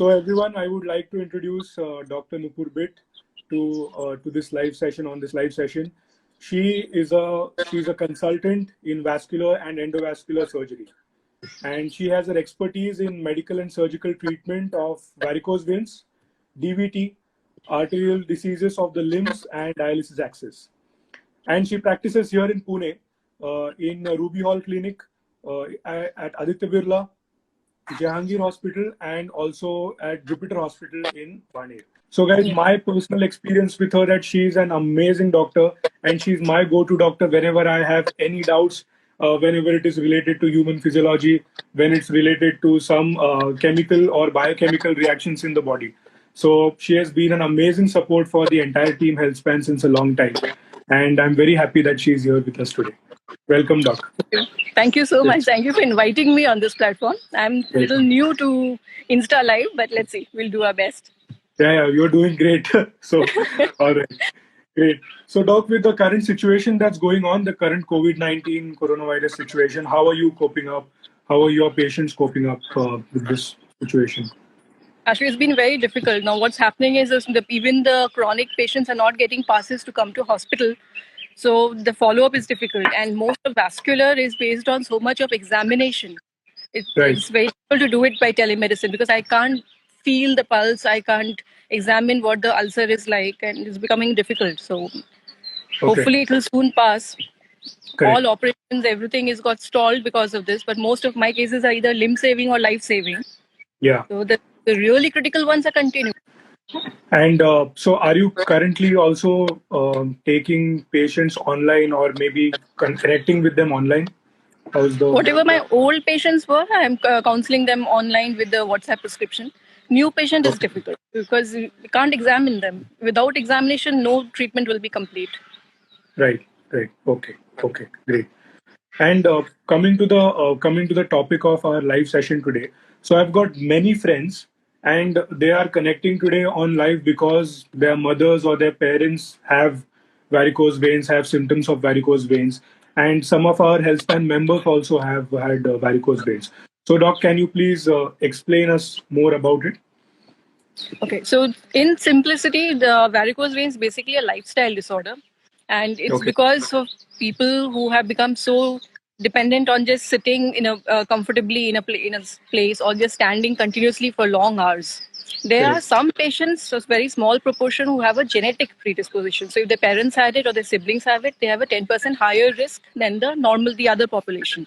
So everyone, I would like to introduce Dr. Nupur Bit to this live session. On this live session, she's a consultant in vascular and endovascular surgery, and she has her expertise in medical and surgical treatment of varicose veins, DVT, arterial diseases of the limbs, and dialysis access. And she practices here in Pune, in Rubby Hall Clinic, at Aditya Birla, Jahangir Hospital, and also at Jupiter Hospital in Pune. So guys, my personal experience with her, that she's an amazing doctor, and she's my go-to doctor whenever I have any doubts, whenever it is related to human physiology, when it's related to some chemical or biochemical reactions in the body. So she has been an amazing support for the entire team HealthSpan since a long time. And I'm very happy that she's here with us today. Welcome, Doc. Thank you so much. Thank you for inviting me on this platform. I'm a little new to Insta Live, but let's see. We'll do our best. Yeah, you're doing great. So, all right. Great. So, Doc, with the current situation that's going on, the current COVID-19 coronavirus situation, how are you coping up? How are your patients coping up with this situation? Actually, it's been very difficult. Now, what's happening is even the chronic patients are not getting passes to come to hospital. So the follow-up is difficult. And most of vascular is based on so much of examination. It's very difficult to do it by telemedicine because I can't feel the pulse. I can't examine what the ulcer is like, and it's becoming difficult. So hopefully it will soon pass. Correct. All operations, everything is got stalled because of this. But most of my cases are either limb-saving or life-saving. Yeah. So the really critical ones are continuing. And so are you currently also taking patients online or maybe connecting with them online? Whatever my old patients were, I'm counseling them online with the WhatsApp prescription. New patient is difficult because we can't examine them. Without examination, no treatment will be complete. Right. Okay, great. And coming to the topic of our live session today, so I've got many friends, and they are connecting today on live because their mothers or their parents have varicose veins, have symptoms of varicose veins, and some of our HealthSpan members also have had varicose veins. So, Doc, can you please explain us more about it? Okay, so in simplicity, the varicose veins is basically a lifestyle disorder, and it's because of people who have become so dependent on just sitting in a comfortably in a place or just standing continuously for long hours. There are some patients, a very small proportion, who have a genetic predisposition. So if their parents had it or their siblings have it, they have a 10% higher risk than the other population.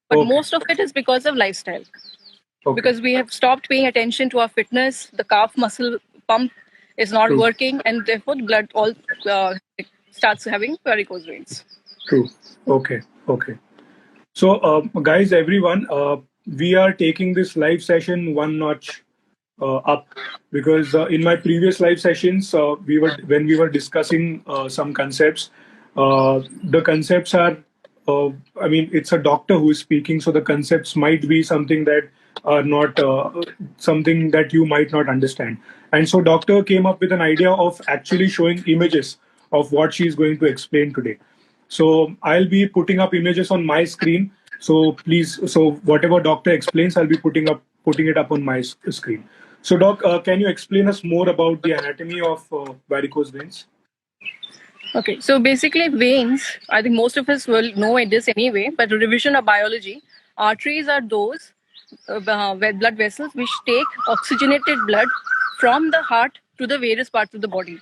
But most of it is because of lifestyle. Because we have stopped paying attention to our fitness, the calf muscle pump is not working, and therefore the blood all starts having varicose veins. True. Okay. So, guys, everyone, we are taking this live session one notch up because in my previous live sessions, when we were discussing some concepts. The concepts are, it's a doctor who is speaking, so the concepts might be something that are not something that you might not understand. And so, doctor came up with an idea of actually showing images of what she is going to explain today. So I'll be putting up images on my screen. So please, whatever doctor explains, I'll be putting it up on my screen. So Doc, can you explain us more about the anatomy of varicose veins? Okay, so basically veins, I think most of us will know this anyway, but a revision of biology, arteries are those blood vessels which take oxygenated blood from the heart to the various parts of the body.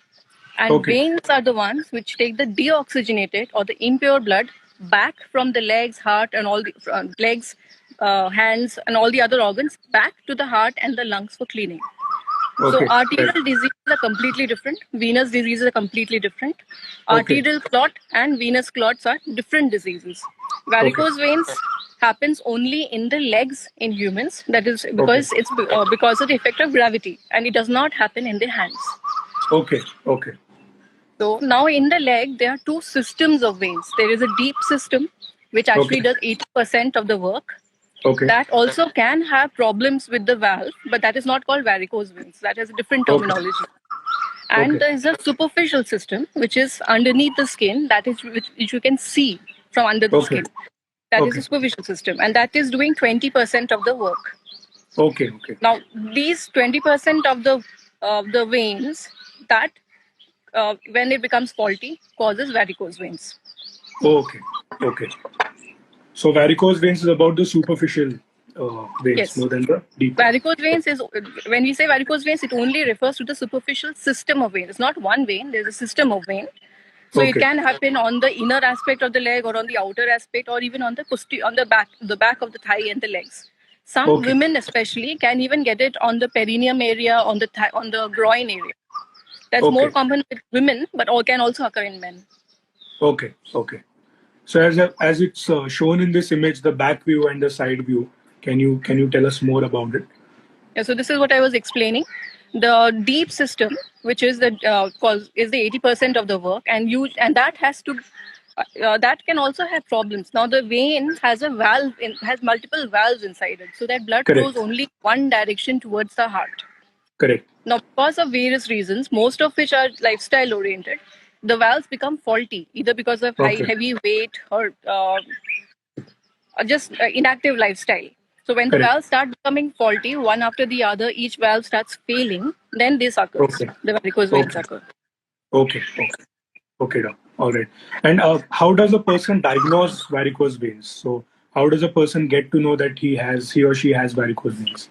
And veins are the ones which take the deoxygenated or the impure blood back from the legs, heart, and all the legs, hands, and all the other organs back to the heart and the lungs for cleaning. So arterial diseases are completely different. Venous diseases are completely different. Arterial clot and venous clots are different diseases. Varicose veins happens only in the legs in humans. That is because it's because of the effect of gravity, and it does not happen in the hands. Okay. So now in the leg, there are two systems of veins. There is a deep system, which actually does 80% of the work. That also can have problems with the valve, but that is not called varicose veins. That has a different terminology. And there is a superficial system, which is underneath the skin, that is which you can see from under the skin. That is a superficial system, and that is doing 20% of the work. Okay. Okay. Now, these 20% of the veins that when it becomes faulty causes varicose veins. Okay. Okay. So varicose veins is about the superficial veins Yes. more than the deep. Varicose veins is, when we say varicose veins, it only refers to the superficial system of veins. It's not one vein, there's a system of vein. So it Okay. can happen on the inner aspect of the leg or on the outer aspect or even on the back of the thigh and the legs. Some Okay. women especially can even get it on the perineum area, on the on the groin area. That's more Okay. common with women, but all can also occur in men. Okay. Okay. So as it's shown in this image, the back view and the side view, can you tell us more about it? Yeah, so this is what I was explaining. The deep system, which is the is the 80% of the work, and that has to that can also have problems. Now the vein has has multiple valves inside it, so that blood flows Correct. only one direction towards the heart. Correct. Now, because of various reasons, most of which are lifestyle oriented, the valves become faulty either because of Okay. heavy weight or just inactive lifestyle. So when the Correct. valves start becoming faulty, one after the other, each valve starts failing, then this occurs. Okay. The varicose veins Okay. occur. Okay. Okay. Okay, doc. All right. And how does a person diagnose varicose veins? So how does a person get to know that he or she has varicose veins?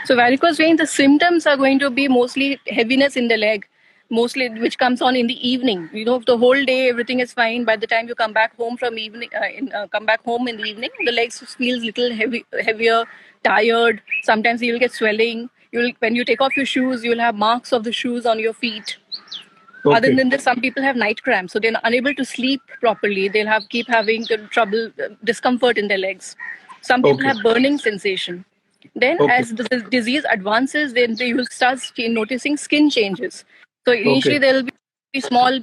So varicose veins, the symptoms are going to be mostly heaviness in the leg, mostly which comes on in the evening. You know, the whole day everything is fine. By the time you come back home from evening, come back home in the evening, the legs feels little heavier, tired. Sometimes you will get swelling. When you take off your shoes, you will have marks of the shoes on your feet. Other Okay. than this, some people have night cramps, so they're unable to sleep properly. They'll keep having trouble, discomfort in their legs. Some people Okay. have burning sensation. Then, Okay. as the disease advances, then you will start noticing skin changes. So initially, Okay. there will be small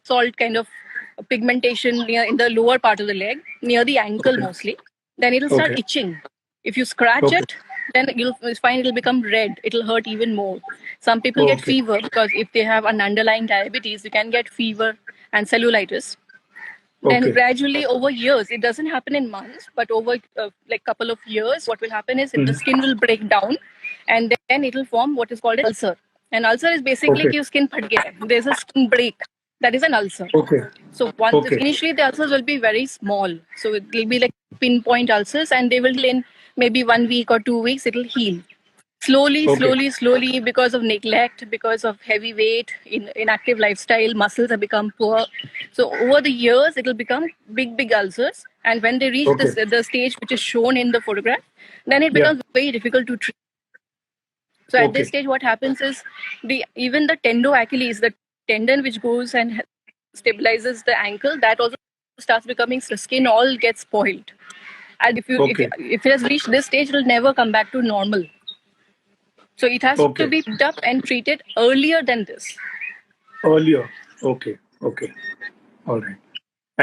salt kind of pigmentation in the lower part of the leg, near the ankle Okay. mostly. Then it'll start Okay. itching. If you scratch Okay. it, then you'll find it'll become red. It'll hurt even more. Some people get Okay. fever because if they have an underlying diabetes, you can get fever and cellulitis. Then Okay. gradually over years, it doesn't happen in months, but over like couple of years, what will happen is the Mhm. skin will break down, and then it will form what is called an ulcer. An ulcer is basically Okay. कि skin फट गया है. There's a skin break. That is an ulcer. Okay. So Okay. initially the ulcers will be very small. So it will be like pinpoint ulcers, and they will heal in maybe 1 week or 2 weeks. It will heal. Okay. Slowly, because of neglect, because of heavy weight, inactive lifestyle, muscles have become poor. So over the years, it will become big ulcers. And when they reach Okay. the stage which is shown in the photograph, then it Yeah. becomes very difficult to treat. So at this Okay. stage, what happens is even the tendo Achilles, the tendon which goes and stabilizes the ankle, that also starts becoming, the skin all gets spoiled. And Okay. if it has reached this stage, it will never come back to normal. So it has to Okay. be picked up and treated earlier than this. Earlier. Okay. Okay. All right.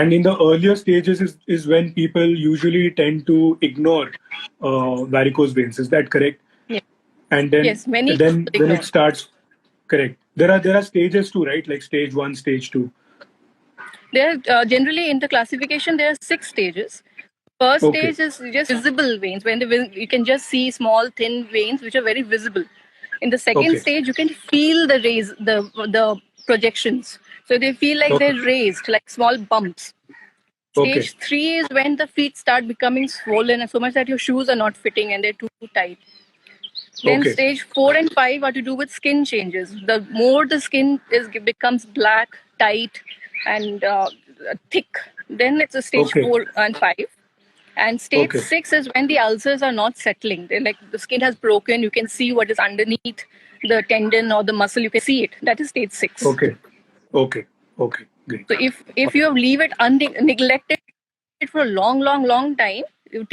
And in the earlier stages is when people usually tend to ignore varicose veins. Is that correct? Yes, And then yes, many then people then it ignore. starts. Correct. There are stages too, right? Like stage 1, stage 2. There generally in the classification there are 6 stages. First Okay. stage is just visible veins when you can just see small thin veins which are very visible. In the second Okay. stage, you can feel the projections. So they feel like Okay. they're raised, like small bumps. Okay. Stage 3 is when the feet start becoming swollen and so much that your shoes are not fitting and they're too tight. Then Okay. stage 4 and 5 are to do with skin changes. The more the skin becomes black, tight, and thick, then it's a stage Okay. 4 and 5. And stage Okay. 6 is when the ulcers are not settling. They're like the skin has broken. You can see what is underneath the tendon or the muscle. You can see it. That is stage 6. Okay. Okay. Okay. Great. So if you leave it neglected for a long time,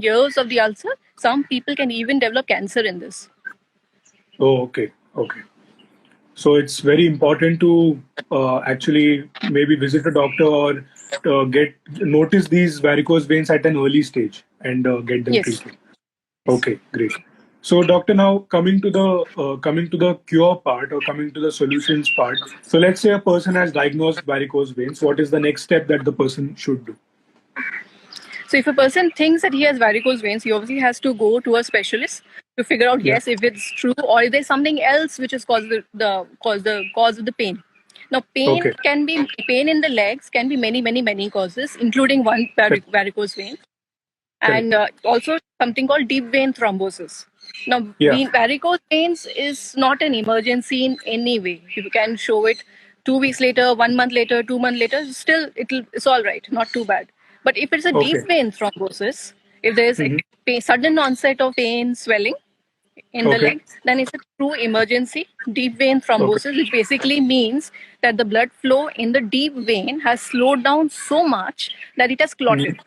years of the ulcer, some people can even develop cancer in this. Oh, okay. Okay. So it's very important to actually maybe visit a doctor or get notice these varicose veins at an early stage and get them Yes. treated. Okay, great. So, doctor, now coming to the cure part or coming to the solutions part. So, let's say a person has diagnosed varicose veins. What is the next step that the person should do? So if a person thinks that he has varicose veins, he obviously has to go to a specialist to figure out, yes, if it's true, or if there's something else which is cause the cause of the pain. Now, pain in the legs can be many causes, including one varicose vein, and also something called deep vein thrombosis. Now, varicose veins is not an emergency in any way. You can show it 2 weeks later, 1 month later, 2 months later. Still, it's all right, not too bad. But if it's a deep vein thrombosis, if there's a sudden onset of pain, swelling in the leg, then it's a true emergency deep vein thrombosis, which basically means that the blood flow in the deep vein has slowed down so much that it has clotted.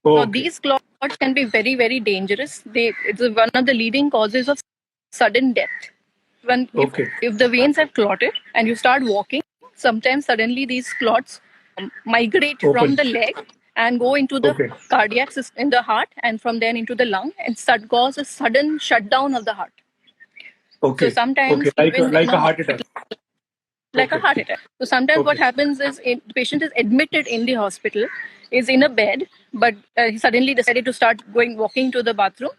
Now, these clots can be very dangerous. It's one of the leading causes of sudden death. If the veins have clotted and you start walking, sometimes suddenly these clots migrate from the leg and go into the cardiac system in the heart, and from then into the lung, and cause a sudden shutdown of the heart. So sometimes like a heart attack. Like a heart attack. So sometimes what happens is the patient is admitted in the hospital, is in a bed, but he suddenly decided to start walking to the bathroom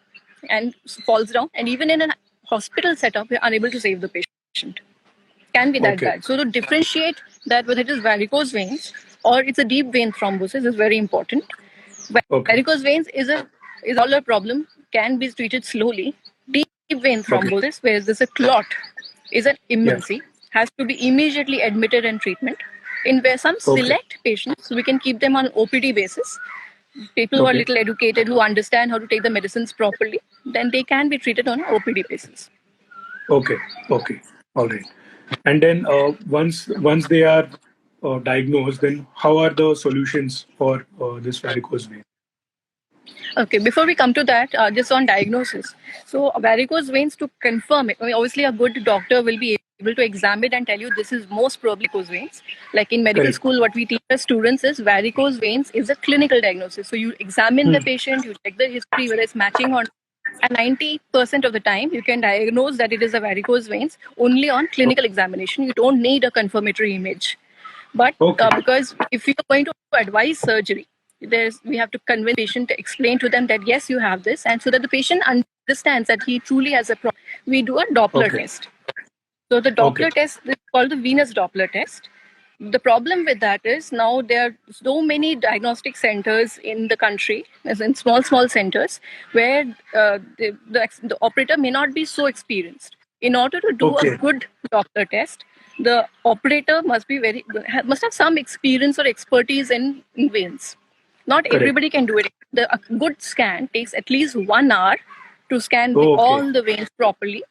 and falls down. And even in a hospital setup, we're unable to save the patient. Can be that bad. So to differentiate that whether it is varicose veins or it's a deep vein thrombosis is very important. Varicose veins is a problem, can be treated slowly. Deep vein thrombosis, where there's a clot, is an emergency, has to be immediately admitted and treatment. In where some select patients, we can keep them on an OPD basis. People who are little educated, who understand how to take the medicines properly, then they can be treated on an OPD basis. All right. And then once they are diagnosed, then how are the solutions for this varicose vein? Okay, before we come to that, just on diagnosis. So varicose veins, to confirm it, obviously a good doctor will be able to examine and tell you this is most probably varicose veins. Like in medical school, what we teach the students is varicose veins is a clinical diagnosis. So you examine the patient, you check the history, whether it's matching or not. And 90% of the time, you can diagnose that it is a varicose veins only on clinical examination. You don't need a confirmatory image. But because if you're going to advise surgery, we have to convince the patient to explain to them that yes, you have this, and so that the patient understands that he truly has a problem. We do a Doppler test. So the Doppler test is called the venous Doppler test. The problem with that is now there are so many diagnostic centers in the country, as in small centers, where the operator may not be so experienced. In order to do a good Doppler test, the operator must have some experience or expertise in veins. Not everybody can do it. A good scan takes at least 1 hour to scan all the veins properly,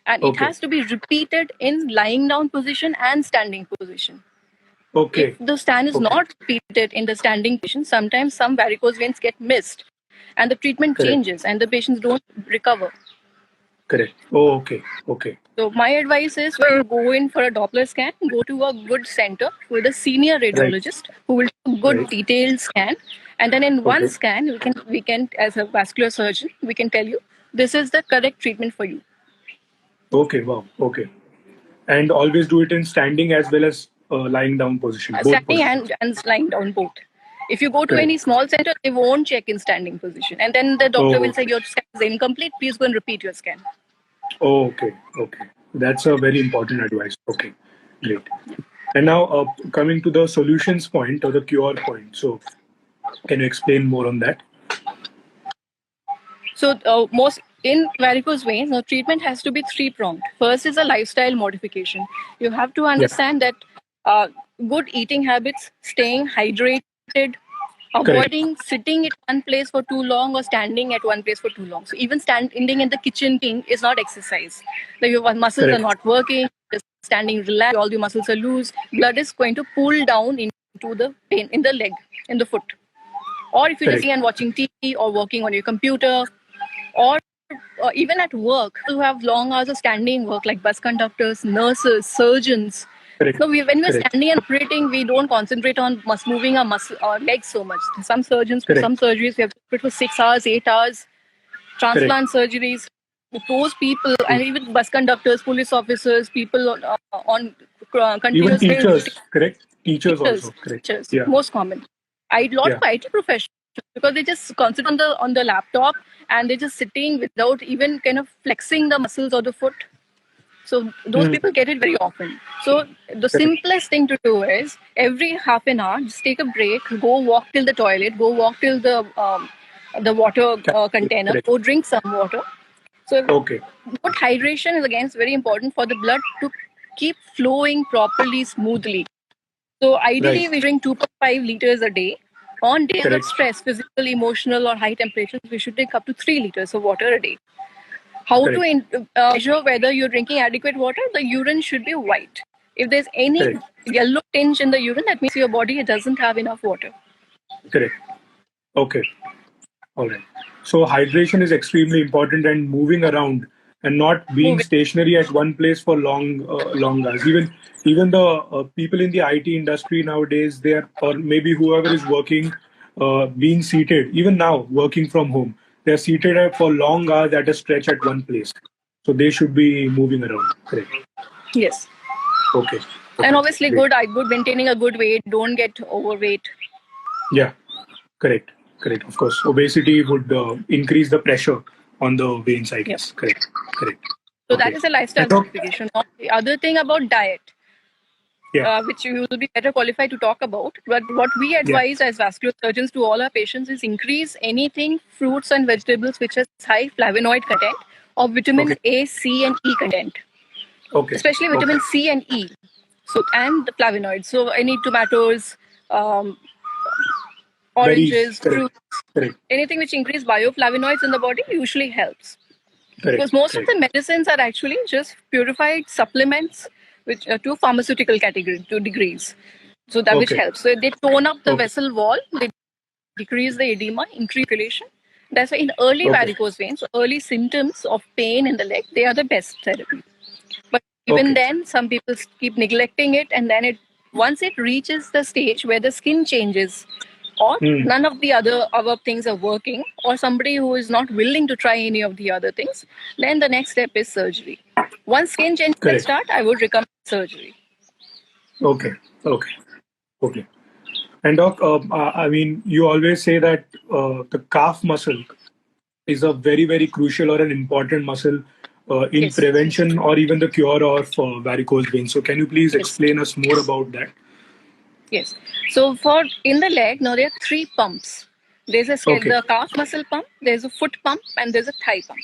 and it has to be repeated in lying down position and standing position. If the scan is not repeated in the standing position, sometimes some varicose veins get missed, and the treatment changes, and the patients don't recover. Correct. So my advice is, when you go in for a Doppler scan, go to a good center with a senior radiologist who will do a good detailed scan, and then in one scan we can as a vascular surgeon, we can tell you this is the correct treatment for you. And always do it in standing as well as lying down position. Standing and lying down both. If you go to any small center, they won't check in standing position, and then the doctor will say your scan is incomplete. Please go and repeat your scan. Okay. That's a very important advice. Okay, great. And now coming to the solutions point or the cure point. So can you explain more on that? So most in varicose veins, the treatment has to be three-pronged. First is a lifestyle modification. You have to understand that good eating habits, staying hydrated, avoiding sitting at one place for too long or standing at one place for too long. So even standing in the kitchen is not exercise. Like your muscles are not working, just standing relaxed, all your muscles are loose. Blood is going to pull down into the pain in the leg, in the foot. Or if you're just sitting and watching TV or working on your computer, or even at work, people who have long hours of standing work, like bus conductors, nurses, surgeons. So when we're standing and operating, we don't concentrate on moving our legs so much. Some surgeons, for some surgeries, we have to operate for 6 hours, 8 hours. Transplant surgeries. Those people, and even bus conductors, police officers, people on continuous. Even teachers, correct? Teachers also, correct? Teachers, most common. A lot of IT professionals because they just concentrate on the laptop and they're just sitting without even kind of flexing the muscles of the foot. So those people get it very often. So the simplest thing to do is every half an hour, just take a break, go walk till the toilet, go walk till the water container, go drink some water. So good hydration is again very important for the blood to keep flowing properly, smoothly. So ideally, we drink 2.5 liters a day. On days of stress, physical, emotional, or high temperatures, we should drink up to 3 liters of water a day. How to measure whether you're drinking adequate water? The urine should be white. If there's any yellow tinge in the urine, that means your body doesn't have enough water. Correct. Okay. All right. So hydration is extremely important, and moving around and not being stationary at one place for long hours. Even the people in the IT industry nowadays, they are, or maybe whoever is working, being seated. Even now, working from home, they are seated for long hours at a stretch at one place. So they should be moving around. Correct. Yes. Okay. And obviously, good maintaining a good weight. Don't get overweight. Yeah. Correct. Of course, obesity would increase the pressure on the veins, I guess. Correct. So that is a lifestyle modification. The other thing about diet, which you will be better qualified to talk about, but what we advise as vascular surgeons to all our patients is increase anything, fruits and vegetables which has high flavonoid content or vitamin A, C and E content. Especially vitamin C and E. So, and the flavonoids. So any tomatoes, oranges, fruits, anything which increase bioflavonoids in the body usually helps. Because most of the medicines are actually just purified supplements, which are to pharmaceutical category, to degrees. So that which helps. So they tone up the vessel wall, they decrease the edema, increase circulation. That's why in early varicose veins, early symptoms of pain in the leg, they are the best therapy. But even then, some people keep neglecting it, and then once it reaches the stage where the skin changes, or none of the other things are working, or somebody who is not willing to try any of the other things, then the next step is surgery. Once skin changes start, I would recommend surgery. Okay. And Doc, I mean, you always say that the calf muscle is a very, very crucial or an important muscle in prevention or even the cure of varicose veins. So can you please explain us more about that? Yes. So for in the leg, now there are 3 pumps. There's the calf muscle pump, there's a foot pump, and there's a thigh pump.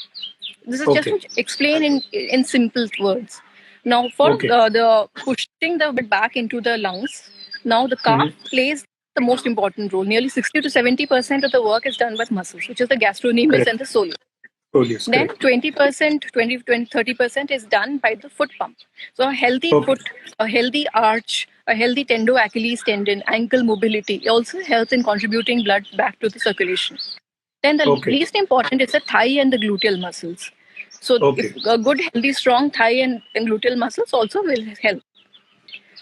This is just to explain in simple words. Now for the pushing the blood back into the lungs, now the calf plays the most important role. Nearly 60 to 70% of the work is done by muscles, which is the gastrocnemius and the soleus. Then 20%, 30% is done by the foot pump. So a healthy foot, a healthy arch, a healthy tendo-Achilles tendon, ankle mobility also helps in contributing blood back to the circulation. Then the least important is the thigh and the gluteal muscles. So if a good, healthy, strong thigh and gluteal muscles also will help.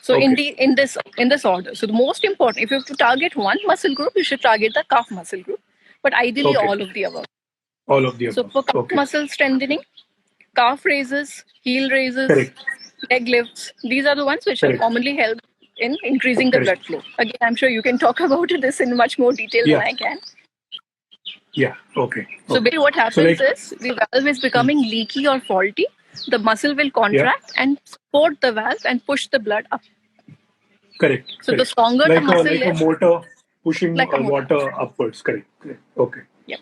So in this order. So the most important, if you have to target one muscle group, you should target the calf muscle group. But ideally all of the above. All of the above. So for calf muscle strengthening, calf raises, heel raises, leg lifts, these are the ones which are commonly help in increasing the blood flow. Again, I'm sure you can talk about this in much more detail than I can. Yeah, okay. So basically what happens is the valve is becoming leaky or faulty. The muscle will contract and support the valve and push the blood up. Correct. So the stronger the muscle is. Like a motor pushing water upwards. Correct. Okay. Yeah.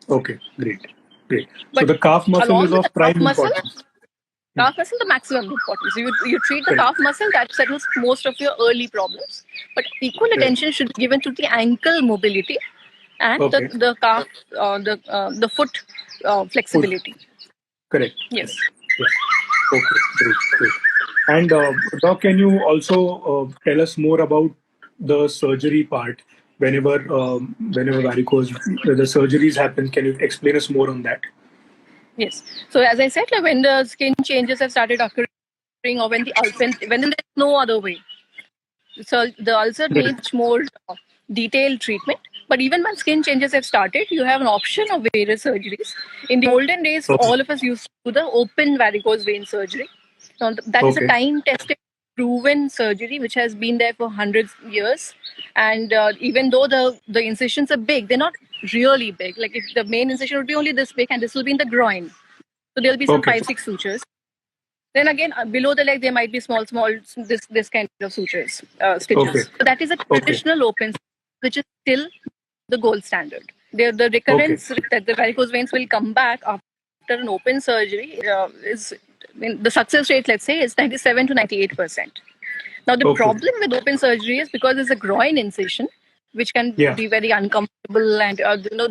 Okay, great. So the calf muscle is of prime importance. Calf muscle, the maximum importance. So you treat the calf muscle, that settles most of your early problems. But equal attention should be given to the ankle mobility and the calf, the foot flexibility. Correct. Yes. Yeah. Okay, great. And Doc, can you also tell us more about the surgery part? Whenever varicose, the surgeries happen, can you explain us more on that? Yes. So as I said, like when the skin changes have started occurring, or when there's no other way, so the ulcer needs more detailed treatment. But even when skin changes have started, you have an option of various surgeries. In the olden days, all of us used to do the open varicose vein surgery. So that is a time-tested proven surgery which has been there for hundreds of years. And even though the incisions are big, they're not really big. Like if the main incision would be only this big, and this will be in the groin, so there'll be some Okay. 5-6 sutures. Then again, below the leg, there might be small this kind of sutures, stitches. Okay. So that is a traditional open, which is still the gold standard. The recurrence that the varicose veins will come back after an open surgery the success rate, let's say, is 97 to 98%. Now, the problem with open surgery is because there's a groin incision, which can be very uncomfortable, and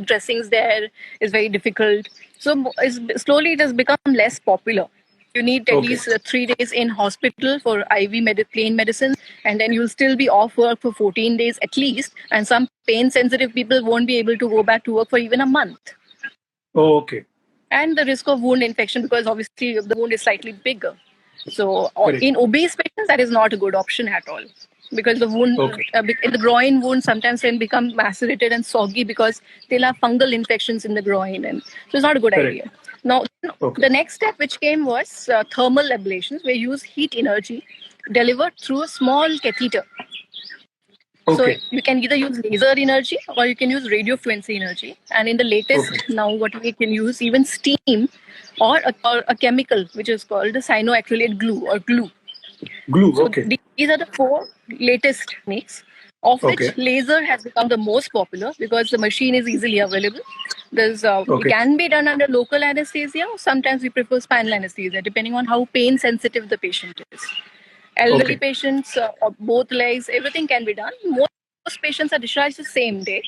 dressings there is very difficult. So slowly it has become less popular. You need at least 3 days in hospital for IV pain medicine, and then you'll still be off work for 14 days at least. And some pain-sensitive people won't be able to go back to work for even a month. Oh, okay. And the risk of wound infection, because obviously the wound is slightly bigger. So in obese patients, that is not a good option at all, because the wound, the groin wound sometimes can become macerated and soggy because they'll have fungal infections in the groin, and so it's not a good idea. Now, the next step which came was thermal ablations, where you use heat energy delivered through a small catheter. So you can either use laser energy or you can use radio frequency energy. And in the latest now, what we can use even steam or a chemical which is called the cyanoacrylate glue or glue. So these are the 4 latest techniques, of which laser has become the most popular because the machine is easily available. There's it can be done under local anesthesia. Sometimes we prefer spinal anesthesia, depending on how pain sensitive the patient is. Elderly patients, both legs, everything can be done. Most patients are discharged the same day,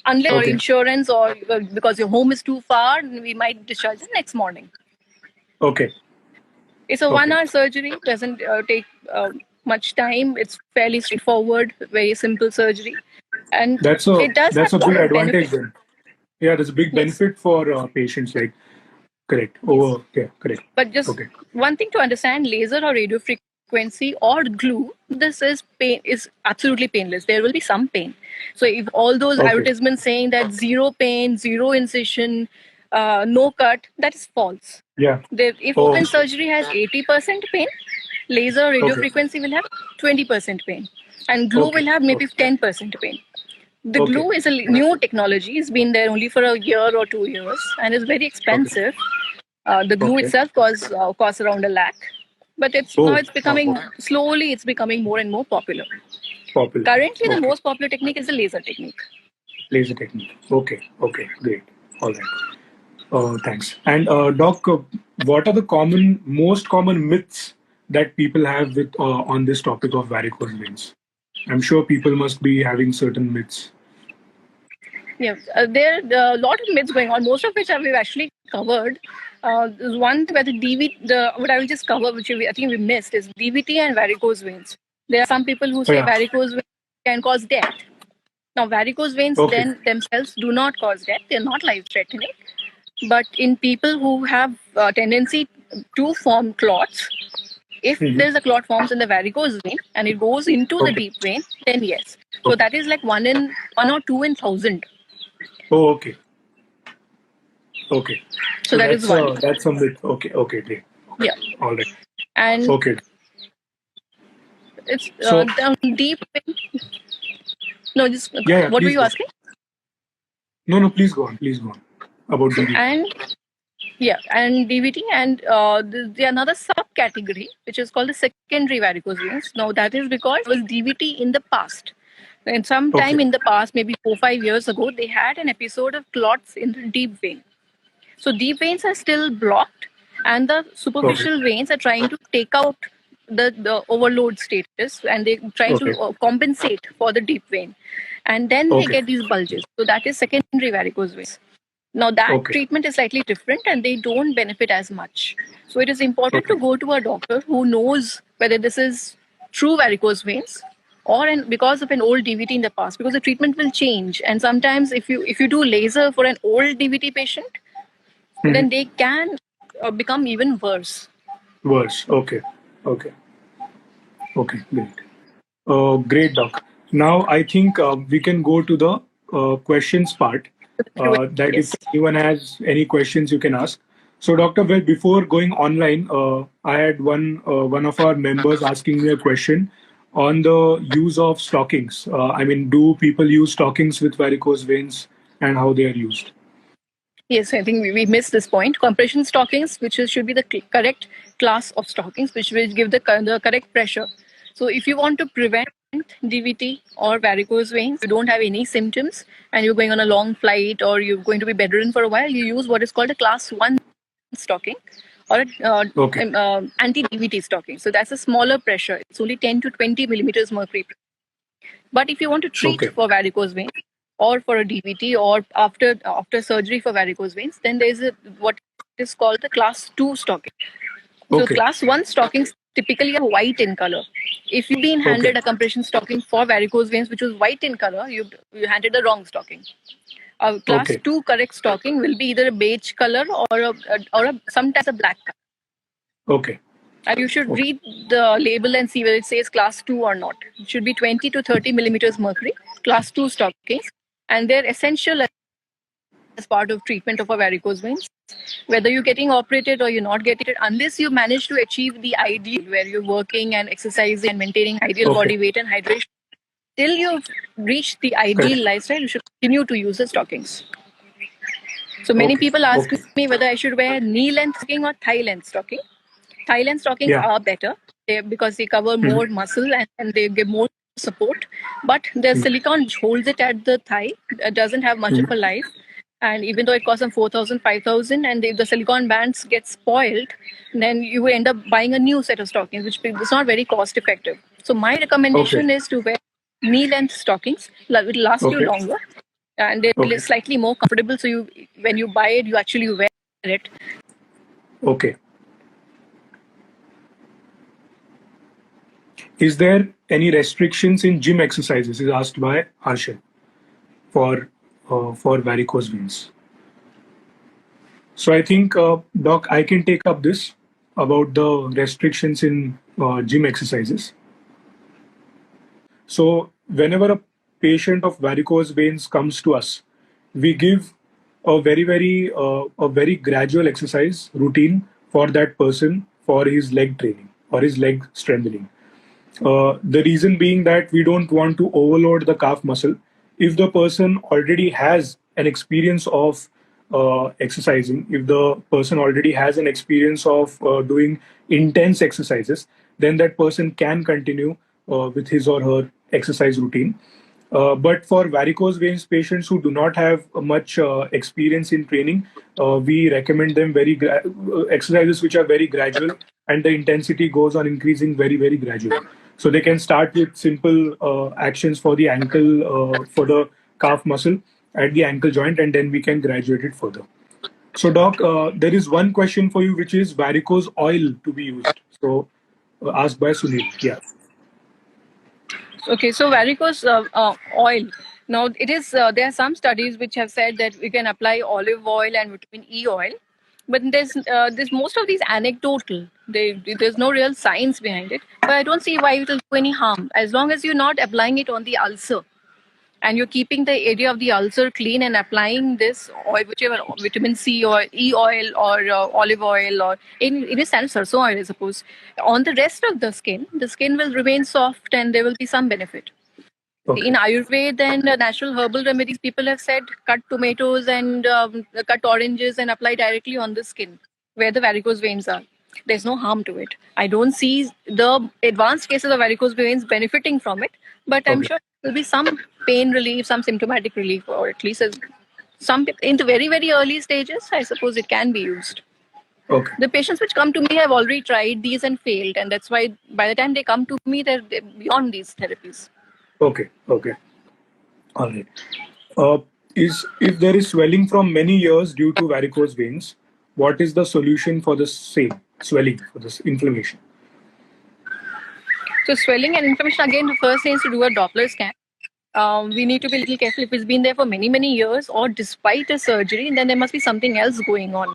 unless your insurance or because your home is too far, we might discharge the next morning. It's a 1-hour surgery. Doesn't take much time. It's fairly straightforward, very simple surgery, and that's a big advantage then. Yeah, there's a big benefit for patients. Like correct. Correct. But just one thing to understand: laser or radio frequency or glue, this is absolutely painless. There will be some pain. So if all those advertisements saying that zero pain, zero incision, no cut, that is false. Yeah. If open surgery has 80% pain, laser radio frequency will have 20% pain, and glue will have maybe 10% pain. The glue is a new technology. It's been there only for a year or 2 years, and it's very expensive. The glue itself costs around $1 lakh. But now it's becoming slowly. It's becoming more and more popular. Currently, the most popular technique is the laser technique. Laser technique. Okay. Great. All right. Thanks. And Doc, what are the most common myths that people have with on this topic of varicose veins? I'm sure people must be having certain myths. Yeah, there are a lot of myths going on, most of which we've actually covered. There's one where what I will just cover, which I think we missed, is DVT and varicose veins. There are some people who say varicose veins can cause death. Now, varicose veins themselves do not cause death. They're not life-threatening. But in people who have a tendency to form clots, if there's a clot forms in the varicose vein and it goes into the deep vein, then yes. So that is like 1 or 2 in 1,000. Oh, okay. So that is one. That's a myth. Okay, great. Yeah. All right. And it's deep vein. No, just what were you asking? No, please go on. About DVT. And DVT, and the another subcategory which is called the secondary varicose veins. Now that is because it was DVT in the past. And sometime in the past, maybe 4-5 years ago, they had an episode of clots in the deep vein. So deep veins are still blocked, and the superficial veins are trying to take out the overload status, and they try to compensate for the deep vein, and then they get these bulges. So that is secondary varicose veins. Now that treatment is slightly different, and they don't benefit as much. So it is important to go to a doctor who knows whether this is true varicose veins or because of an old DVT in the past, because the treatment will change. And sometimes if you do laser for an old DVT patient, then they can become even worse. Okay, great. Great, Doc. Now I think we can go to the questions part. That if anyone has any questions, you can ask. So, Doctor, well, before going online, I had one of our members asking me a question on the use of stockings. I mean, do people use stockings with varicose veins and how they are used? Yes, I think we missed this point. Compression stockings, which should be the correct class of stockings, which will give the correct pressure. So if you want to prevent DVT or varicose veins, you don't have any symptoms, and you're going on a long flight or you're going to be bedridden for a while, you use what is called a class 1 stocking or Okay. anti-DVT stocking. So that's a smaller pressure. It's only 10 to 20 millimeters mercury. But if you want to treat Okay. for varicose veins or for a DVT or after surgery for varicose veins, then there is what is called the class 2 stocking. So Okay. class 1 stockings typically are white in color. If you've been Okay. handed a compression stocking for varicose veins which was white in color, you handed the wrong stocking. A class Okay. 2 correct stocking will be either a beige color or sometimes a black color. Okay. And you should Okay. read the label and see whether it says class 2 or not. It should be 20 to 30 millimeters mercury, class 2 stockings, and they're essential as part of treatment of a varicose veins. Whether you're getting operated or you're not getting it, unless you manage to achieve the ideal where you're working and exercising and maintaining ideal Okay. body weight and hydration, till you've reached the ideal Correct. lifestyle, you should continue to use the stockings. So many Okay. people ask Okay. me whether I should wear knee length stocking or thigh length stocking. Thailand stockings Yeah. are better because they cover Mhm. more muscle and they give more support. But the Mhm. silicone which holds it at the thigh doesn't have much of a Mhm. life. And even though it costs them 4,000, 5,000, and if the silicone bands get spoiled, then you will end up buying a new set of stockings, which is not very cost effective. So my Okay. recommendation is to wear knee length stockings. It will last you Okay. longer and they're Okay. slightly more comfortable. So when you buy it, you actually wear it. Okay. Is there any restrictions in gym exercises? Is asked by Harshit for varicose veins. So I think, Doc, I can take up this about the restrictions in gym exercises. So whenever a patient of varicose veins comes to us, we give a very gradual exercise routine for that person for his leg training or his leg strengthening. The reason being that we don't want to overload the calf muscle. If the person already has an experience of exercising, if the person already has an experience of doing intense exercises, then that person can continue with his or her exercise routine. But for varicose veins patients who do not have much experience in training, we recommend them exercises which are very gradual and the intensity goes on increasing very gradually. So they can start with simple actions for the ankle, for the calf muscle at the ankle joint, and then we can graduate it further. So, Doc, there is one question for you, which is varicose oil to be used. So, asked by Sunil. Yeah. Okay, so varicose oil. Now, it is there are some studies which have said that we can apply olive oil and vitamin E oil, but there's most of these anecdotal. There's no real science behind it. But I don't see why it will do any harm as long as you're not applying it on the ulcer and you're keeping the area of the ulcer clean and applying this oil, whichever vitamin C or E oil or olive oil or in a sense sarson oil, I suppose, on the rest of the skin will remain soft and there will be some benefit. Okay. In Ayurveda and natural herbal remedies, people have said cut tomatoes and cut oranges and apply directly on the skin where the varicose veins are. There's no harm to it. I don't see the advanced cases of varicose veins benefiting from it, but I'm Okay. sure there'll be some pain relief, some symptomatic relief, or at least some in the very early stages. I suppose it can be used. Okay. The patients which come to me have already tried these and failed, and that's why by the time they come to me, they're beyond these therapies. Okay. Okay. All right. Uh, is if there is swelling from many years due to varicose veins, what is the solution for the same swelling for this inflammation? So swelling and inflammation, again, the first thing is to do a Doppler scan. We need to be a little careful if it's been there for many years or despite a surgery, then there must be something else going on.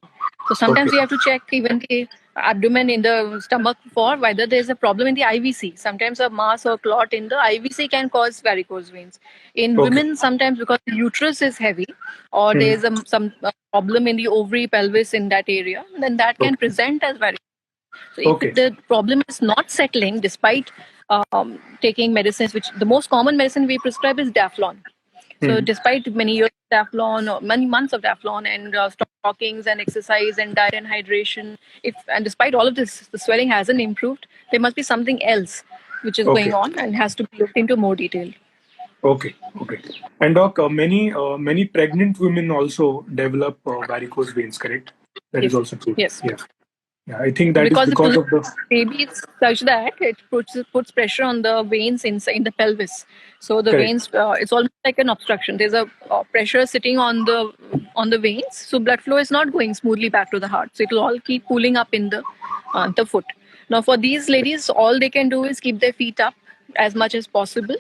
So sometimes Okay. we have to check even the abdomen in the stomach for whether there's a problem in the IVC. Sometimes a mass or clot in the IVC can cause varicose veins. In Okay. women, sometimes because the uterus is heavy or Hmm. there's some problem in the ovary pelvis in that area, then that can Okay. present as varicose. So if Okay. the problem is not settling despite taking medicines, which the most common medicine we prescribe is Daflon. So Hmm. despite many years of Daflon or many months of Daflon and stockings and exercise and diet and hydration, if and despite all of this, the swelling hasn't improved, there must be something else which is going Okay. on and has to be looked into more detail. Okay. Okay. And doc, many pregnant women also develop varicose veins, correct? That is Yes. also true. Yes. Yeah. Yeah. I think that is Because the because position of the. of the baby is such that it puts pressure on the veins inside the pelvis. So the Correct. veins, it's almost like an obstruction. There's a pressure sitting on the veins, so blood flow is not going smoothly back to the heart. So it'll all keep pooling up in the foot. Now for these ladies, all they can do is keep their feet up as much as possible.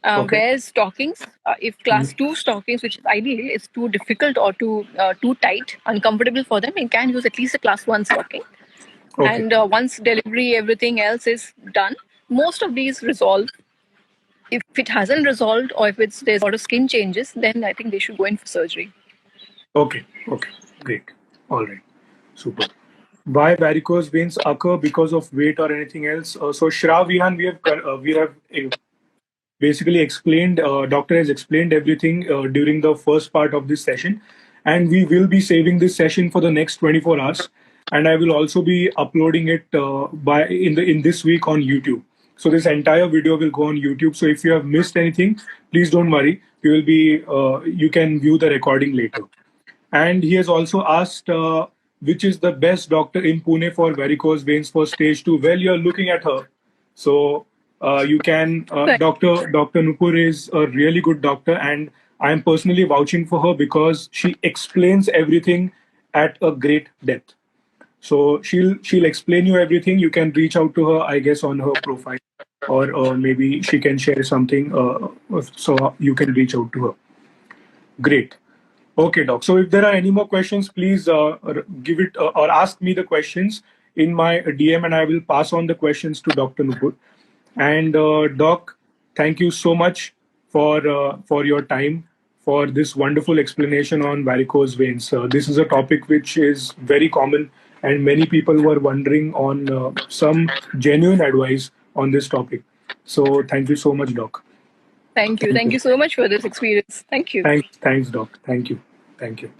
Okay. Wear stockings. If Hmm. class 2 stockings, which is ideal, is too difficult or too tight, uncomfortable for them, you can use at least a class 1 stocking. Okay. And once delivery, everything else is done, most of these resolve. If it hasn't resolved or if there's a lot of skin changes, then I think they should go in for surgery. Okay. Okay. Great. All right. Super. Why varicose veins occur because of weight or anything else? So Shrav, Vihan, we have basically explained. Doctor has explained everything during the first part of this session, and we will be saving this session for the next 24 hours. And I will also be uploading it in this week on YouTube. So this entire video will go on YouTube. So if you have missed anything, please don't worry. You can view the recording later. And he has also asked which is the best doctor in Pune for varicose veins for stage 2. Well, you're looking at her. So you can, Right. Dr. Nupur is a really good doctor, and I am personally vouching for her because she explains everything at a great depth. So she'll explain you everything. You can reach out to her, I guess, on her profile, or maybe she can share something, so you can reach out to her. Great. Okay, doc. So if there are any more questions, please give it or ask me the questions in my DM, and I will pass on the questions to Dr. Nupur. And doc, thank you so much for your time, for this wonderful explanation on varicose veins. This is a topic which is very common, and many people were wondering on some genuine advice on this topic. So thank you so much, doc. Thank you. Thank Thank you. you so much for this experience. Thank you. Thanks, doc. Thank you. Thank you.